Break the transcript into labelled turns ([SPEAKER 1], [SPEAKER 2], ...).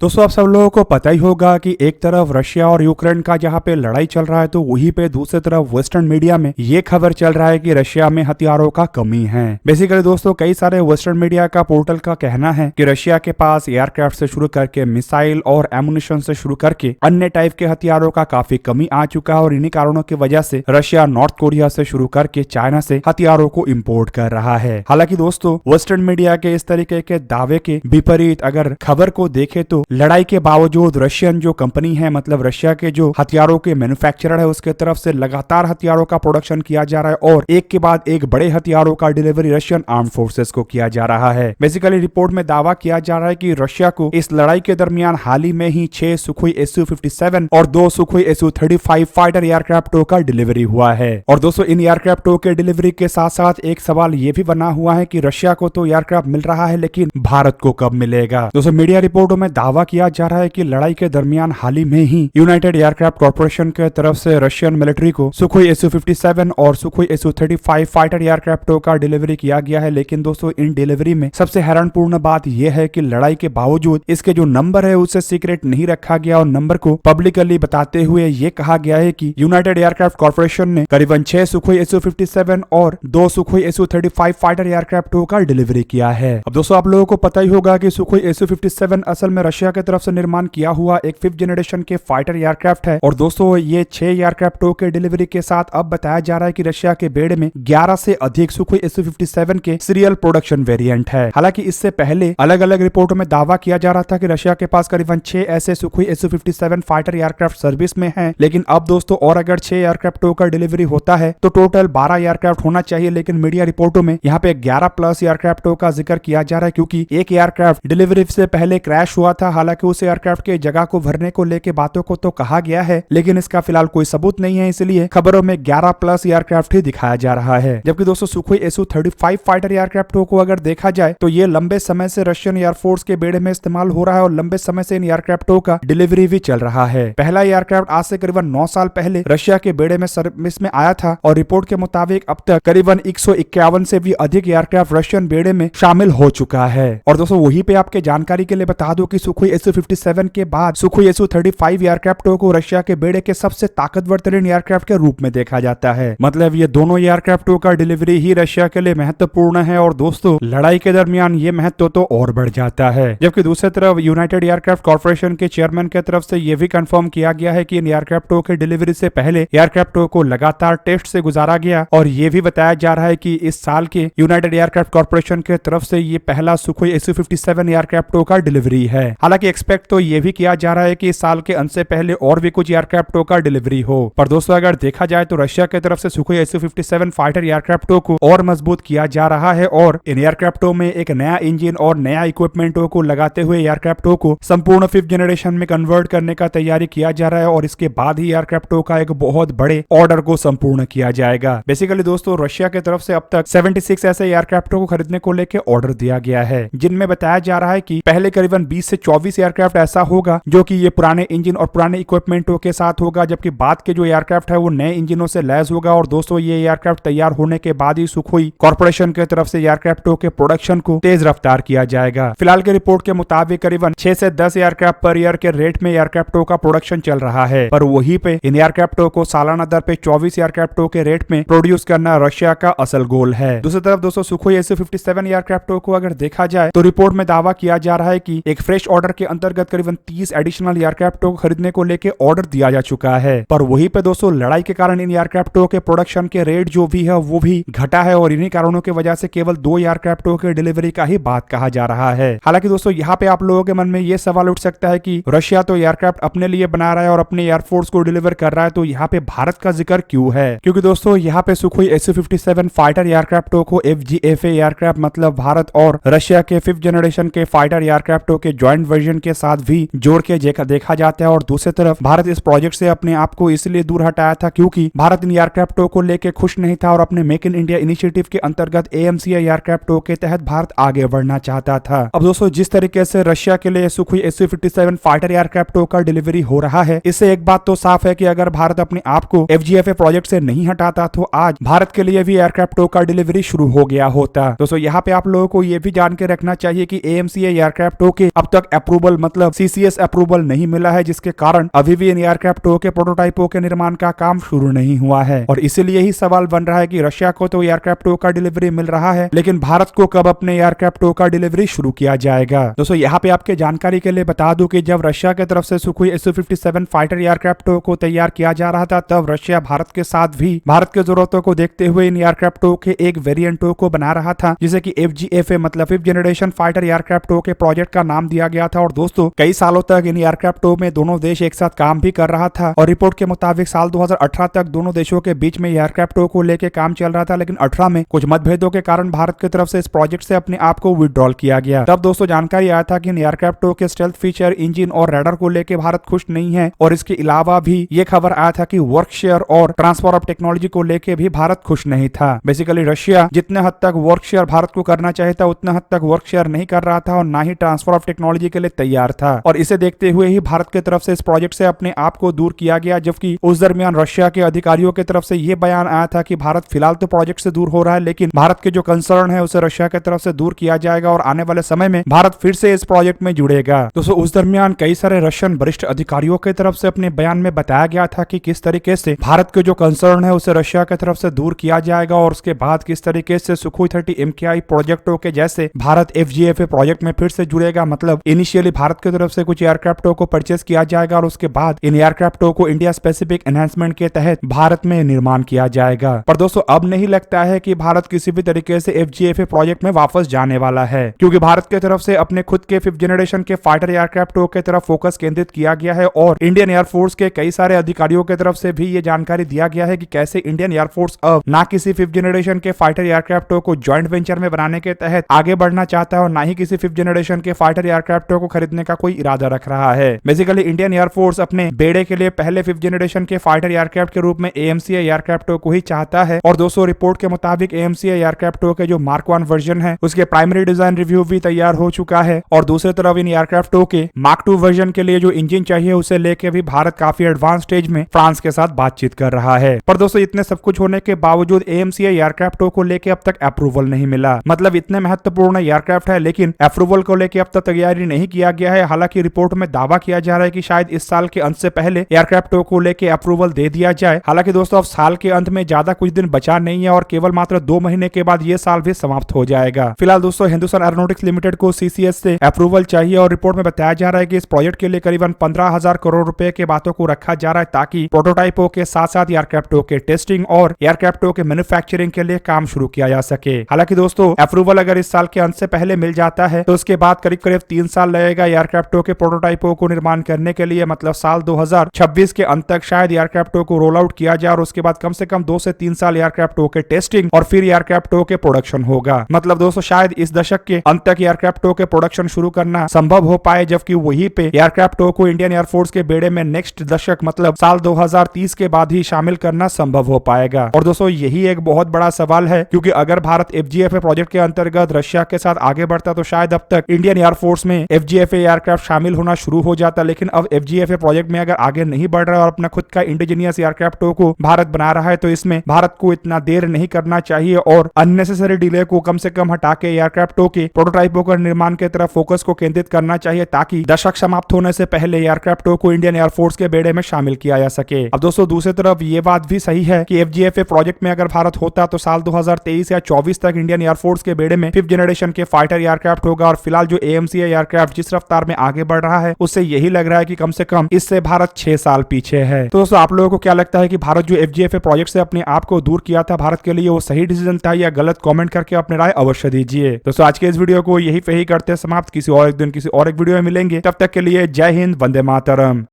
[SPEAKER 1] दोस्तों आप सब लोगों को पता ही होगा कि एक तरफ रशिया और यूक्रेन का जहां पे लड़ाई चल रहा है तो वहीं पे दूसरी तरफ वेस्टर्न मीडिया में ये खबर चल रहा है कि रशिया में हथियारों का कमी है। बेसिकली दोस्तों कई सारे वेस्टर्न मीडिया का पोर्टल का कहना है कि रशिया के पास एयरक्राफ्ट से शुरू करके मिसाइल और एमुनिशन से शुरू करके अन्य टाइप के हथियारों का काफी कमी आ चुका है और इन्हीं कारणों की वजह से रशिया नॉर्थ कोरिया से शुरू करके चाइना से हथियारों को इम्पोर्ट कर रहा है। हालांकि दोस्तों वेस्टर्न मीडिया के इस तरीके के दावे के विपरीत अगर खबर को देखे तो लड़ाई के बावजूद रशियन जो कंपनी है मतलब रशिया के जो हथियारों के मैन्युफैक्चरर है उसके तरफ से लगातार हथियारों का प्रोडक्शन किया जा रहा है और एक के बाद एक बड़े हथियारों का डिलीवरी रशियन आर्म फोर्सेस को किया जा रहा है। बेसिकली रिपोर्ट में दावा किया जा रहा है कि रशिया को इस लड़ाई के दरमियान हाल ही में ही 6 सुखोई Su-57 और 2 सुखोई Su-35 फाइटर एयरक्राफ्टों का डिलीवरी हुआ है। और दोस्तों इन एयरक्राफ्टों के डिलीवरी के साथ साथ एक सवाल ये भी बना हुआ है कि रशिया को तो एयरक्राफ्ट मिल रहा है लेकिन भारत को कब मिलेगा। दोस्तों मीडिया रिपोर्टों में दावा किया जा रहा है कि लड़ाई के दरमियान हाल ही में ही यूनाइटेड एयरक्राफ्ट कॉर्पोरेशन के तरफ से रशियन मिलिट्री को सुखोई Su-57 और सुखोई Su-35 फाइटर एयरक्राफ्टों का डिलीवरी किया गया है। लेकिन दोस्तों इन डिलीवरी में सबसे हैरानपूर्ण बात यह है कि लड़ाई के बावजूद इसके जो नंबर है उसे सीक्रेट नहीं रखा गया और नंबर को पब्लिकली बताते हुए ये कहा गया है कि यूनाइटेड एयरक्राफ्ट कॉर्पोरेशन ने करीबन 6 सुखोई Su-57 और 2 सुखोई Su-35 फाइटर एयरक्राफ्टों का डिलीवरी किया है। अब दोस्तों आप लोगों को पता ही होगा कि सुखोई Su-57 असल में रशिया की तरफ से निर्माण किया हुआ एक 5th जनरेशन के फाइटर एयरक्राफ्ट है और दोस्तों ये 6 एयरक्राफ्टों के डिलीवरी के साथ अब बताया जा रहा है कि रशिया के बेड़े में 11 से अधिक सुखोई Su-57 के सीरियल प्रोडक्शन वेरिएंट है। हालांकि इससे पहले अलग अलग रिपोर्टों में दावा किया जा रहा था कि रशिया के पास करीबन 6 ऐसे Sukhoi Su-57 fighter aircraft service में हैं। लेकिन अब दोस्तों और अगर 6 एयरक्राफ्टों का डिलीवरी होता है तो टोटल 12 एयरक्राफ्ट होना चाहिए। लेकिन मीडिया रिपोर्टों में यहाँ पे 11 प्लस एयरक्राफ्टों का जिक्र किया जा रहा है क्योंकि एक एयरक्राफ्ट डिलीवरी से पहले क्रैश हुआ था। हालांकि उस एयरक्राफ्ट के जगह को भरने को लेकर बातों को तो कहा गया है लेकिन इसका फिलहाल कोई सबूत नहीं है, इसलिए खबरों में 11 प्लस एयरक्राफ्ट ही दिखाया जा रहा है। जबकि दोस्तों सुखोई Su-35 फाइटर एयरक्राफ्टों को अगर देखा जाए तो ये लंबे समय से रशियन एयरफोर्स के बेड़े में इस्तेमाल हो रहा है और लंबे समय से इन एयरक्राफ्टों का डिलीवरी भी चल रहा है। पहला एयरक्राफ्ट आज से करीबन 9 साल पहले रशिया के बेड़े में सर्विस में आया था और रिपोर्ट के मुताबिक अब तक करीबन 151 से भी अधिक एयरक्राफ्ट रशियन बेड़े में शामिल हो चुका है। और दोस्तों वहीं पे आपके जानकारी के लिए बता दो कि सुखोई Su-57 के बाद सुखोई Su-35 एयरक्राफ्टों को रशिया के बेड़े के सबसे ताकतवर तरीन एयरक्राफ्ट के रूप में देखा जाता है। मतलब ये दोनों एयरक्राफ्टों का डिलीवरी ही रशिया के लिए महत्वपूर्ण है और दोस्तों लड़ाई के दरमियान ये महत्व तो और बढ़ जाता है। जबकि दूसरी तरफ यूनाइटेड एयरक्राफ्ट कॉर्पोरेशन के चेयरमैन की तरफ से यह भी कंफर्म किया गया है कि इन एयरक्राफ्टों के डिलीवरी से पहले एयरक्राफ्टों को लगातार टेस्ट से गुजारा गया और ये भी बताया जा रहा है कि इस साल के यूनाइटेड एयरक्राफ्ट कॉर्पोरेशन की तरफ से ये पहला सुखोई Su-57 एयरक्राफ्टों का डिलीवरी है। हालांकि एक्सपेक्ट तो ये भी किया जा रहा है कि इस साल के अंत से पहले और भी कुछ एयरक्राफ्टों का डिलीवरी हो। पर दोस्तों अगर देखा जाए तो रशिया की तरफ से सुखोई Su-57 फाइटर एयरक्राफ्टों को और मजबूत किया जा रहा है और इन एयरक्राफ्टों में एक नया इंजन और नया इक्विपमेंटों को लगाते हुए एयरक्राफ्टों को संपूर्ण 5th जनरेशन में कन्वर्ट करने का तैयारी किया जा रहा है और इसके बाद ही एयरक्राफ्टों का एक बहुत बड़े ऑर्डर को संपूर्ण किया जाएगा। बेसिकली दोस्तों रशिया की तरफ से अब तक 76 ऐसे एयरक्राफ्टों को खरीदने को लेकर ऑर्डर दिया गया है जिनमें बताया जा रहा है कि पहले करीबन 20 से 24 एयरक्राफ्ट ऐसा होगा जो कि ये पुराने इंजन और पुराने इक्विपमेंटों के साथ होगा, जबकि बाद के जो एयरक्राफ्ट है वो नए इंजनों से लैस होगा। और दोस्तों ये एयरक्राफ्ट तैयार होने के बाद ही सुखोई कॉर्पोरेशन की तरफ से एयरक्राफ्टों के प्रोडक्शन को तेज रफ्तार किया जाएगा। फिलहाल की रिपोर्ट के मुताबिक करीबन 6 से 10 एयरक्राफ्ट पर ईयर के रेट में एयरक्राफ्टों का प्रोडक्शन चल रहा है, पर वहीं पे इन एयरक्राफ्टों को सालाना दर पे 24 एयरक्राफ्टों के रेट में प्रोड्यूस करना रशिया का असल गोल है। दूसरी तरफ दोस्तों सुखोई Su-57 एयरक्राफ्टों को अगर देखा जाए तो रिपोर्ट में दावा किया जा रहा है कि एक फ्रेश ऑर्डर के अंतर्गत करीबन 30 एडिशनल एयरक्राफ्टों को खरीदने को लेकर ऑर्डर दिया जा चुका है। पर वहीं पे दोस्तों लड़ाई के कारण इन एयरक्राफ्टों के प्रोडक्शन के रेट जो भी है वो भी घटा है और इन्हीं कारणों की वजह से केवल 2 एयरक्राफ्टों के डिलीवरी का ही बात कहा जा रहा है। हालांकि दोस्तों यहाँ पे आप लोगों के मन में ये सवाल उठ सकता है कि रशिया तो एयरक्राफ्ट अपने लिए बना रहा है और अपने एयरफोर्स को डिलीवर कर रहा है, तो यहाँ पे भारत का जिक्र क्यों है? क्योंकि दोस्तों यहाँ पे सुखोई Su-57 फाइटर एयरक्राफ्टों को FGFA एयरक्राफ्ट मतलब भारत और रशिया के 5th जनरेशन के फाइटर एयरक्राफ्टों के ज्वाइंट वर्जन के साथ भी जोड़ के देखा जाता है। और दूसरी तरफ भारत इस प्रोजेक्ट से अपने आप को इसलिए दूर हटाया था क्योंकि भारत इन एयरक्राफ्टों को लेकर खुश नहीं था और अपने मेक इन इंडिया इनिशिएटिव के अंतर्गत AMCA एयरक्राफ्टों के तहत भारत आगे बढ़ना चाहता था। अब दोस्तों जिस तरीके से रशिया के लिए सुखोई Su-57 फाइटर एयरक्राफ्टों का डिलीवरी हो रहा है, इससे एक बात तो साफ है कि अगर भारत अपने आप को FGFA प्रोजेक्ट से नहीं हटाता तो आज भारत के लिए भी एयरक्राफ्टों का डिलीवरी शुरू हो गया होता। दोस्तों यहाँ पे आप लोगों को ये भी जान के रखना चाहिए कि AMCA एयरक्राफ्टों के अब तक अप्रूवल मतलब CCS अप्रूवल नहीं मिला है, जिसके कारण अभी भी इन एयरक्राफ्ट के प्रोटोटाइपों के निर्माण का काम शुरू नहीं हुआ है। और इसीलिए ही सवाल बन रहा है कि रशिया को तो एयरक्राफ्ट का डिलीवरी मिल रहा है, लेकिन भारत को कब अपने एयरक्राफ्ट का डिलीवरी शुरू किया जाएगा। दोस्तों यहाँ पे आपके जानकारी के लिए बता दूं कि जब रशिया की तरफ से सुखोई Su-57 फाइटर एयरक्राफ्ट को तैयार किया जा रहा था, तब रशिया भारत के साथ भी भारत की जरूरतों को देखते हुए इन एयरक्राफ्ट के एक वेरिएंट को बना रहा था, जिसे कि FGFA मतलब फिफ्थ जनरेशन फाइटर एयरक्राफ्ट के प्रोजेक्ट का नाम दिया गया था। और दोस्तों कई सालों तक इन एयरक्राफ्ट में दोनों देश एक साथ काम भी कर रहा था, और रिपोर्ट के मुताबिक साल 2018 तक दोनों देशों के बीच में एयरक्राफ्ट को लेकर काम चल रहा था, लेकिन 18 में कुछ मतभेदों के कारण भारत की तरफ से इस प्रोजेक्ट से अपने आप को विड्रॉल किया गया। तब दोस्तों जानकारी आया था कि इन एयरक्राफ्ट के स्टेल्थ फीचर, इंजन और रडार को लेकर भारत खुश नहीं है, और इसके अलावा भी ये खबर आया था कि वर्क शेयर और ट्रांसफर ऑफ टेक्नोलॉजी को लेकर भी भारत खुश नहीं था। बेसिकली रशिया जितने हद तक वर्क शेयर भारत को करना चाहता उतना हद तक वर्क शेयर नहीं कर रहा था, और ना ही ट्रांसफर ऑफ टेक्नोलॉजी के लिए तैयार था। और इसे देखते हुए ही भारत की तरफ से इस प्रोजेक्ट से अपने आप को दूर किया गया, जबकि उस दरमियान रशिया के अधिकारियों की तरफ से यह बयान आया था कि भारत फिलहाल तो प्रोजेक्ट से दूर हो रहा है, लेकिन भारत के जो कंसर्न है उसे रशिया की तरफ से दूर किया जाएगा, और आने वाले समय में भारत फिर से इस प्रोजेक्ट में जुड़ेगा। दोस्तों उस दरमियान कई सारे रशियन वरिष्ठ अधिकारियों की तरफ से अपने बयान में बताया गया था कि किस तरीके से भारत के जो कंसर्न है उसे रशिया की तरफ से दूर किया जाएगा, और उसके बाद किस तरीके से सुखोई 30 MKI प्रोजेक्टों के जैसे भारत FGFA प्रोजेक्ट में फिर से जुड़ेगा। मतलब इनिशियली भारत की तरफ से कुछ एयरक्राफ्टों को परचेस किया जाएगा, और उसके बाद इन एयरक्राफ्टों को इंडिया स्पेसिफिक एनहांसमेंट के तहत भारत में निर्माण किया जाएगा। पर दोस्तों अब नहीं लगता है कि भारत किसी भी तरीके से FGFA प्रोजेक्ट में वापस जाने वाला है, क्योंकि भारत की तरफ से अपने खुद के फिफ्थ जनरेशन के फाइटर एयरक्राफ्टों की तरफ फोकस केंद्रित किया गया है, और इंडियन एयरफोर्स के कई सारे अधिकारियों की तरफ से भी ये जानकारी दिया गया है कि कैसे इंडियन एयरफोर्स अब ना किसी फिफ्थ जनरेशन के फाइटर एयरक्राफ्टों को ज्वाइंट वेंचर में बनाने के तहत आगे बढ़ना चाहता है, और ना ही किसी फिफ्थ जनरेशन के फाइटर एयरक्राफ्टों को खरीदने का कोई इरादा रख रहा है। बेसिकली इंडियन एयरफोर्स अपने बेड़े के लिए पहले फिफ्थ जनरेशन के फाइटर एयरक्राफ्ट के रूप में AMCA एयरक्राफ्टों को ही चाहता है, और दोस्तों रिपोर्ट के मुताबिक AMCA एयरक्राफ्टों के जो Mark 1 वर्जन है उसके प्राइमरी डिजाइन रिव्यू भी तैयार हो चुका है, और दूसरी तरफ इन एयरक्राफ्टों के Mark 2 वर्जन के लिए जो इंजन चाहिए उसे लेके भी भारत काफी एडवांस स्टेज में फ्रांस के साथ बातचीत कर रहा है। पर दोस्तों इतने सब कुछ होने के बावजूद AMCA एयरक्राफ्टों को लेके अब तक अप्रूवल नहीं मिला। मतलब इतने महत्वपूर्ण एयरक्राफ्ट है, लेकिन अप्रूवल को लेके अब तक तैयारी नहीं किया गया है। हालांकि रिपोर्ट में दावा किया जा रहा है कि शायद इस साल के अंत से पहले एयरक्राफ्टों को लेके अप्रूवल दे दिया जाए। हालांकि दोस्तों अब साल के अंत में ज्यादा कुछ दिन बचा नहीं है, और केवल मात्र 2 महीने के बाद ये साल भी समाप्त हो जाएगा। फिलहाल दोस्तों हिंदुस्तान एरोनॉटिक्स लिमिटेड को CCS से अप्रूवल चाहिए, और रिपोर्ट में बताया जा रहा है कि इस प्रोजेक्ट के लिए करीबन 15,000 करोड़ रुपए के बातों को रखा जा रहा है, ताकि प्रोटोटाइपों के साथ साथ एयरक्राफ्टों के टेस्टिंग और एयरक्राफ्टों के मैन्युफैक्चरिंग के लिए काम शुरू किया जा सके। हालांकि दोस्तों अप्रूवल अगर इस साल के अंत से पहले मिल जाता है तो उसके बाद करीब करीब 3 साल लगेगा एयरक्राफ्टों के प्रोटोटाइपों को निर्माण करने के लिए। मतलब साल 2026 के अंत तक शायद एयरक्राफ्टों को रोल आउट किया जाए, और उसके बाद कम से कम 2 से 3 साल एयरक्राफ्टों के टेस्टिंग और फिर एयरक्राफ्टों के प्रोडक्शन होगा। मतलब दोस्तों शायद इस दशक के अंत तक एयरक्राफ्टों के प्रोडक्शन शुरू करना संभव हो पाए, जबकि वहीं पे एयरक्राफ्टों को इंडियन एयरफोर्स के बेड़े में नेक्स्ट दशक मतलब साल 2030 के बाद ही शामिल करना संभव हो पाएगा। और दोस्तों यही एक बहुत बड़ा सवाल है, क्योंकि अगर भारत FGFA प्रोजेक्ट के अंतर्गत रशिया के साथ आगे बढ़ता तो शायद अब तक इंडियन एयरफोर्स में FGFA एयरक्राफ्ट शामिल होना शुरू हो जाता, लेकिन अब FGFA प्रोजेक्ट में अगर आगे नहीं बढ़ रहा है और अपना खुद का इंडिजीनियस एयरक्राफ्टों को भारत बना रहा है, तो इसमें भारत को इतना देर नहीं करना चाहिए, और अननेसेसरी डिले को कम से कम हटा के एयरक्राफ्टों के प्रोटोटाइपों का निर्माण की तरफ फोकस को केंद्रित करना चाहिए, ताकि दशक समाप्त होने से पहले एयरक्राफ्टों को इंडियन एयरफोर्स के बेड़े में शामिल किया जा सके। अब दोस्तों दूसरी तरफ ये बात भी सही है कि FGFA प्रोजेक्ट में अगर भारत होता तो साल 2023 या 24 तक इंडियन एयरफोर्स के बेड़े में फिफ्थ जनरेशन के फाइटर एयरक्राफ्ट होगा, और फिलहाल जो AMCA एयरक्राफ्ट जिस रफ्तार में आगे बढ़ रहा है उससे यही लग रहा है कि कम से कम इससे भारत 6 साल पीछे है। तो दोस्तों आप लोगों को क्या लगता है कि भारत जो FGFA प्रोजेक्ट से अपने आप को दूर किया था, भारत के लिए वो सही डिसीजन था या गलत? कमेंट करके अपने राय अवश्य दीजिए। दोस्तों आज के इस वीडियो को यही पे ही करते हैं समाप्त। किसी और एक दिन किसी और एक वीडियो में मिलेंगे, तब तक के लिए जय हिंद, वंदे मातरम।